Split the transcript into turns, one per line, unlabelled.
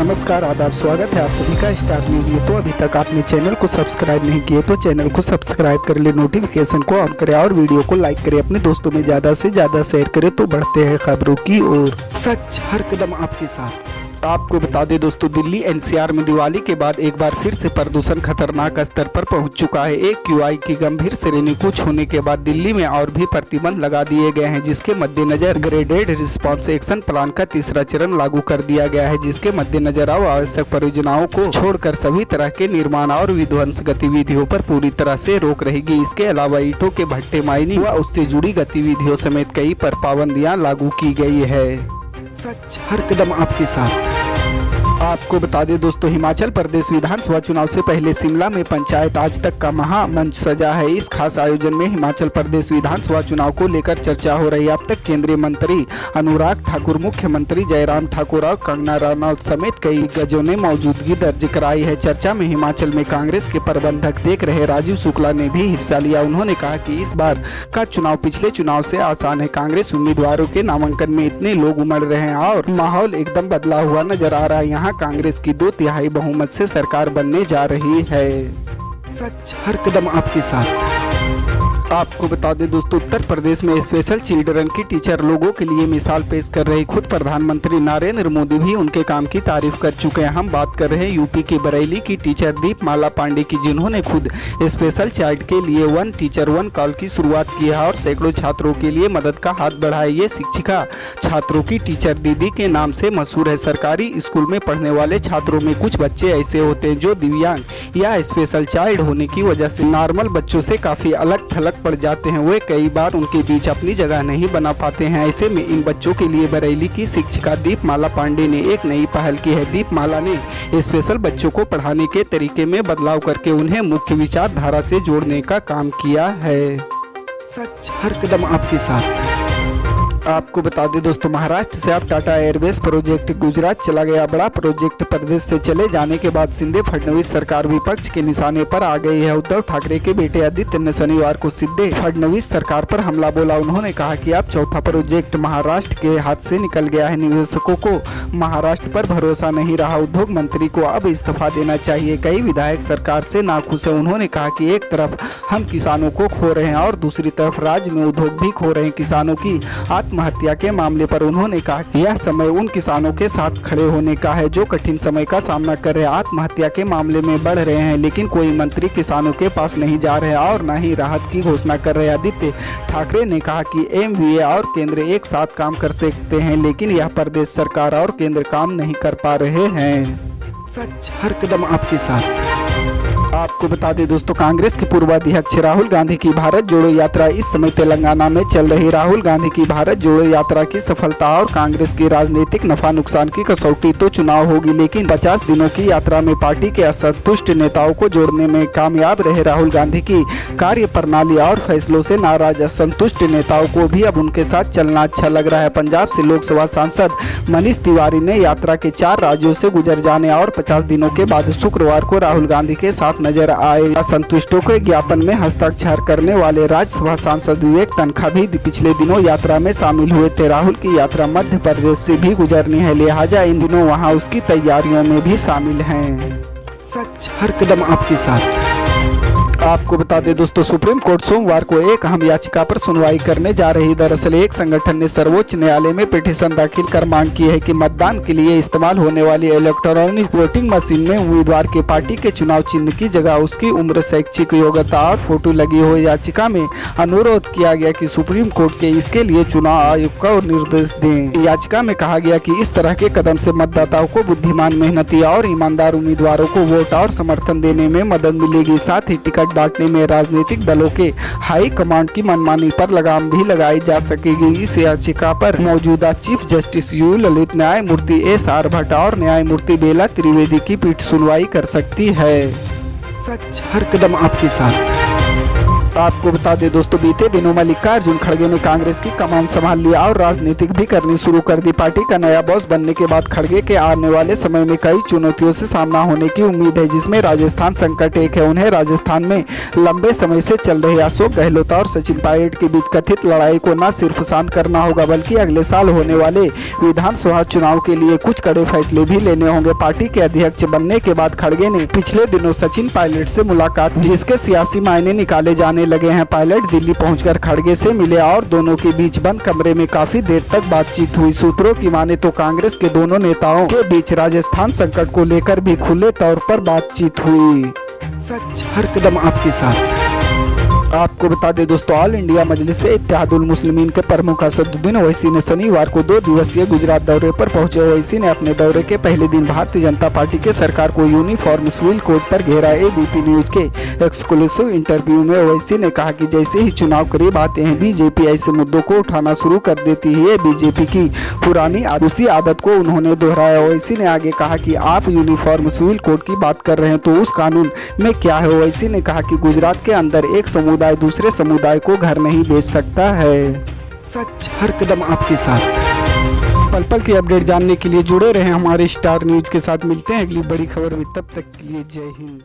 नमस्कार, आदाब, स्वागत है आप सभी का स्टार न्यूज। तो अभी तक आपने चैनल को सब्सक्राइब नहीं किए तो चैनल को सब्सक्राइब कर ले, नोटिफिकेशन को ऑन करें और वीडियो को लाइक करें, अपने दोस्तों में ज़्यादा से ज़्यादा शेयर करें। तो बढ़ते हैं खबरों की ओर। सच हर कदम आपके साथ। आपको बता दें दोस्तों, दिल्ली एनसीआर में दिवाली के बाद एक बार फिर से प्रदूषण खतरनाक स्तर पर पहुंच चुका है। AQI की गंभीर श्रेणी को छूने के बाद दिल्ली में और भी प्रतिबंध लगा दिए गए हैं, जिसके मद्देनजर ग्रेडेड रिस्पांस एक्शन प्लान का तीसरा चरण लागू कर दिया गया है, जिसके मद्देनजर आवश्यक परियोजनाओं को छोड़कर सभी तरह के निर्माण और विध्वंस गतिविधियों पर पूरी तरह से रोक रहेगी। इसके अलावा ईंटों के भट्टे माइनिंग व उससे जुड़ी गतिविधियों समेत कई पर पाबंदियां लागू की गई है। सच हर कदम आपके साथ। आपको बता दें दोस्तों, हिमाचल प्रदेश विधानसभा चुनाव से पहले शिमला में पंचायत आज तक का महामंच सजा है। इस खास आयोजन में हिमाचल प्रदेश विधानसभा चुनाव को लेकर चर्चा हो रही है। अब तक केंद्रीय मंत्री अनुराग ठाकुर, मुख्यमंत्री जयराम ठाकुर और कंगना रनौत समेत कई दिग्गजों ने मौजूदगी दर्ज कराई है। चर्चा में हिमाचल में कांग्रेस के प्रबंधक देख रहे राजीव शुक्ला ने भी हिस्सा लिया। उन्होंने कहा कि इस बार का चुनाव पिछले चुनाव से आसान है। कांग्रेस उम्मीदवारों के नामांकन में इतने लोग उमड़ रहे हैं और माहौल एकदम बदला हुआ नजर आ रहा है। यहाँ कांग्रेस की 2/3 बहुमत से सरकार बनने जा रही है। सच हर कदम आपके साथ। आपको बता दें दोस्तों, उत्तर प्रदेश में स्पेशल चिल्ड्रन की टीचर लोगों के लिए मिसाल पेश कर रही। खुद प्रधानमंत्री नरेंद्र मोदी भी उनके काम की तारीफ कर चुके हैं। हम बात कर रहे हैं यूपी के बरेली की टीचर दीपमाला पांडे की, जिन्होंने खुद स्पेशल चाइल्ड के लिए 1 टीचर 1 कॉल की शुरुआत की है और सैकड़ों छात्रों के लिए मदद का हाथ बढ़ाया। ये शिक्षिका छात्रों की टीचर दीदी के नाम से मशहूर है। सरकारी स्कूल में पढ़ने वाले छात्रों में कुछ बच्चे ऐसे होते हैं जो दिव्यांग या स्पेशल चाइल्ड होने की वजह से नॉर्मल बच्चों से काफी अलग थलग पड़ जाते हैं। वे कई बार उनके बीच अपनी जगह नहीं बना पाते हैं। ऐसे में इन बच्चों के लिए बरेली की शिक्षिका दीपमाला पांडे ने एक नई पहल की है। दीपमाला ने स्पेशल बच्चों को पढ़ाने के तरीके में बदलाव करके उन्हें मुख्य विचारधारा से जोड़ने का काम किया है। सच हर कदम आपके साथ। आपको बता दें दोस्तों, महाराष्ट्र से अब टाटा एयरवेज प्रोजेक्ट गुजरात चला गया। बड़ा प्रोजेक्ट प्रदेश से चले जाने के बाद शिंदे फडणवीस सरकार विपक्ष के निशाने पर आ गई है। उद्धव ठाकरे के बेटे आदित्य ने शनिवार को शिंदे फडणवीस सरकार पर हमला बोला। उन्होंने कहा कि अब चौथा प्रोजेक्ट महाराष्ट्र के हाथ से निकल गया है। निवेशकों को महाराष्ट्र पर भरोसा नहीं रहा। उद्योग मंत्री को अब इस्तीफा देना चाहिए। कई विधायक सरकार से नाखुश है। उन्होंने कहा कि एक तरफ हम किसानों को खो रहे हैं और दूसरी तरफ राज्य में उद्योग भी खो रहे हैं। किसानों की आत्महत्या के मामले पर उन्होंने कहा कि यह समय उन किसानों के साथ खड़े होने का है जो कठिन समय का सामना कर रहे हैं। आत्महत्या के मामले में बढ़ रहे हैं, लेकिन कोई मंत्री किसानों के पास नहीं जा रहे और न ही राहत की घोषणा कर रहे। आदित्य ठाकरे ने कहा कि MVA और केंद्र एक साथ काम कर सकते हैं, लेकिन यह प्रदेश सरकार और केंद्र काम नहीं कर पा रहे हैं। सच हर कदम आपके साथ। आपको बता दें दोस्तों, कांग्रेस के पूर्व अध्यक्ष राहुल गांधी की भारत जोड़ो यात्रा इस समय तेलंगाना में चल रही। राहुल गांधी की भारत जोड़ो यात्रा की सफलता और कांग्रेस की राजनीतिक नफा नुकसान की कसौटी तो चुनाव होगी, लेकिन 50 दिनों की यात्रा में पार्टी के असंतुष्ट नेताओं को जोड़ने में कामयाब रहे। राहुल गांधी की कार्य प्रणाली और फैसलों से नाराज असंतुष्ट नेताओं को भी अब उनके साथ चलना अच्छा लग रहा है। पंजाब से लोकसभा सांसद मनीष तिवारी ने यात्रा के 4 राज्यों से गुजर जाने और 50 दिनों के बाद शुक्रवार को राहुल गांधी के साथ नजर आए। असंतुष्टों के ज्ञापन में हस्ताक्षर करने वाले राज्यसभा सांसद विवेक तनखा भी पिछले दिनों यात्रा में शामिल हुए थे। राहुल की यात्रा मध्य प्रदेश से भी गुजरनी है, लिहाजा इन दिनों वहां उसकी तैयारियों में भी शामिल हैं। सच हर कदम आपके साथ। आपको बता दें दोस्तों, सुप्रीम कोर्ट सोमवार को एक अहम याचिका पर सुनवाई करने जा रही। दरअसल एक संगठन ने सर्वोच्च न्यायालय में पिटीशन दाखिल कर मांग की है कि मतदान के लिए इस्तेमाल होने वाली इलेक्ट्रॉनिक वोटिंग मशीन में उम्मीदवार के पार्टी के चुनाव चिन्ह की जगह उसकी उम्र, शैक्षिक योग्यता और फोटो लगी हो। याचिका में अनुरोध किया गया कि सुप्रीम कोर्ट के इसके लिए चुनाव आयोग को निर्देश दें। याचिका में कहा गया कि इस तरह के कदम से मतदाताओं को बुद्धिमान, मेहनती और ईमानदार उम्मीदवारों को वोट और समर्थन देने में मदद मिलेगी। साथ ही टिकट बांटने में राजनीतिक दलों के हाई कमांड की मनमानी पर लगाम भी लगाई जा सकेगी। इस याचिका पर मौजूदा चीफ जस्टिस यू ललित, न्यायमूर्ति SR भट्ट और न्यायमूर्ति बेला त्रिवेदी की पीठ सुनवाई कर सकती है। सच हर कदम आपके साथ। आपको बता दें दोस्तों, बीते दिनों मल्लिकार्जुन खड़गे ने कांग्रेस की कमान संभाल लिया और राजनीतिक भी करनी शुरू कर दी। पार्टी का नया बॉस बनने के बाद खड़गे के आने वाले समय में कई चुनौतियों से सामना होने की उम्मीद है, जिसमें राजस्थान संकट एक है। उन्हें राजस्थान में लंबे समय से चल रहे अशोक गहलोत और सचिन पायलट के बीच कथित लड़ाई को न सिर्फ शांत करना होगा, बल्कि अगले साल होने वाले विधानसभा चुनाव के लिए कुछ कड़े फैसले भी लेने होंगे। पार्टी के अध्यक्ष बनने के बाद खड़गे ने पिछले दिनों सचिन पायलट से मुलाकात, जिसके सियासी मायने निकाले जाने लगे हैं। पायलट दिल्ली पहुंचकर खड़गे से मिले और दोनों के बीच बंद कमरे में काफी देर तक बातचीत हुई। सूत्रों की माने तो कांग्रेस के दोनों नेताओं के बीच राजस्थान संकट को लेकर भी खुले तौर पर बातचीत हुई। सच हर कदम आपके साथ। आपको बता दें दोस्तों, ऑल इंडिया मजलिस इत्तेहादुल मुस्लिमीन के प्रमुख असदुद्दीन ओवैसी ने शनिवार को 2 दिवसीय गुजरात दौरे पर पहुंचे। ओवैसी ने अपने दौरे के पहले दिन भारतीय जनता पार्टी के सरकार को यूनिफॉर्म सिविल कोड पर घेरा। एबीपी न्यूज के एक्सक्लूसिव इंटरव्यू में ओवैसी ने कहा कि जैसे ही चुनाव करीब आते हैं, बीजेपी ऐसे मुद्दों को उठाना शुरू कर देती है। बीजेपी की पुरानी उसी आदत को उन्होंने दोहराया। ओवैसी ने आगे कहा कि आप यूनिफॉर्म सिविल कोड की बात कर रहे हैं, तो उस कानून में क्या है। ओवैसी ने कहा कि गुजरात के अंदर एक समुदाय दूसरे समुदाय को घर नहीं बेच सकता है। सच हर कदम आपके साथ। पल पल की अपडेट जानने के लिए जुड़े रहें हमारे स्टार न्यूज के साथ। मिलते हैं अगली बड़ी खबर में, तब तक के लिए जय हिंद।